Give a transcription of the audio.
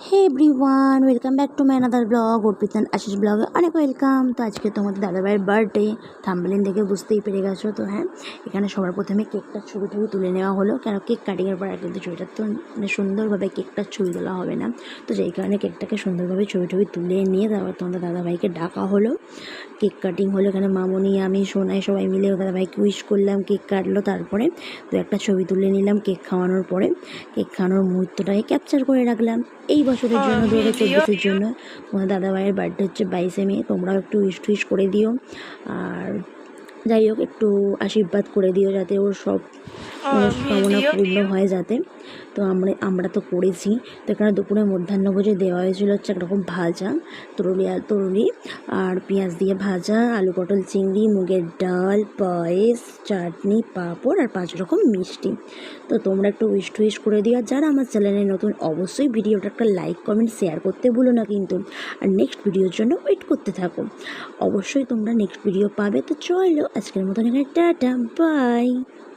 Hey everyone, welcome back to my another blog Arpita Ashis ব্লগে অনেক welcome. তো আজকে তোমাদের দাদাভাইয়ের বার্থডে, থাম্বনেল দেখে বুঝতেই পেরে গেছো। তো হ্যাঁ, এখানে সবার প্রথমে কেকটার ছবি তুলে নেওয়া হলো, কেন কেক কাটিংয়ের পর কিন্তু ছবিটার তো মানে সুন্দরভাবে কেকটার ছবি তোলা হবে না, তো যেই কারণে কেকটাকে সুন্দরভাবে ছবি তুলে নিয়ে তারপর তোমাদের দাদাভাইকে ডাকা হলো। কেক কাটিং হলো, এখানে মামনি, আমি, সোনাই সবাই মিলে দাদাভাইকে উইশ করলাম, কেক কাটলো, তারপরে তো একটা ছবি তুলে নিলাম কেক খাওয়ানোর পরে। কেক খাওয়ানোর মুহূর্তটাকে ক্যাপচার করে রাখলাম এই বছরের জন্য, 2024-এর জন্য। তোমার দাদাভাইয়ের বার্থডে হচ্ছে 22শে মে, তোমরাও একটু উইশ করে দিও, আর যাই হোক একটু আশীর্বাদ করে দিও যাতে ওর সব মনস্কামনা পূর্ণ হয় যাতে। তো আমরা তো করেছি। তো এখানে দুপুরে মধ্যাহ্নভোজে দেওয়া হয়েছিল হচ্ছে একরকম ভাজা, তরুলি আর পেঁয়াজ দিয়ে ভাজা, আলু পটল চিংড়ি, মুগের ডাল, পায়েস, চাটনি, পাঁপড় আর 5 রকম মিষ্টি। তো তোমরা একটু উইশ করে দিও, আর যারা আমার চ্যানেলে নতুন অবশ্যই ভিডিওটা একটা লাইক কমেন্ট শেয়ার করতে ভুলো না কিন্তু। আর নেক্সট ভিডিওর জন্য ওয়েট করতে থাকো, অবশ্যই তোমরা নেক্সট ভিডিও পাবে। তো চলো আজকের মতন এখানে টাটা, বাই।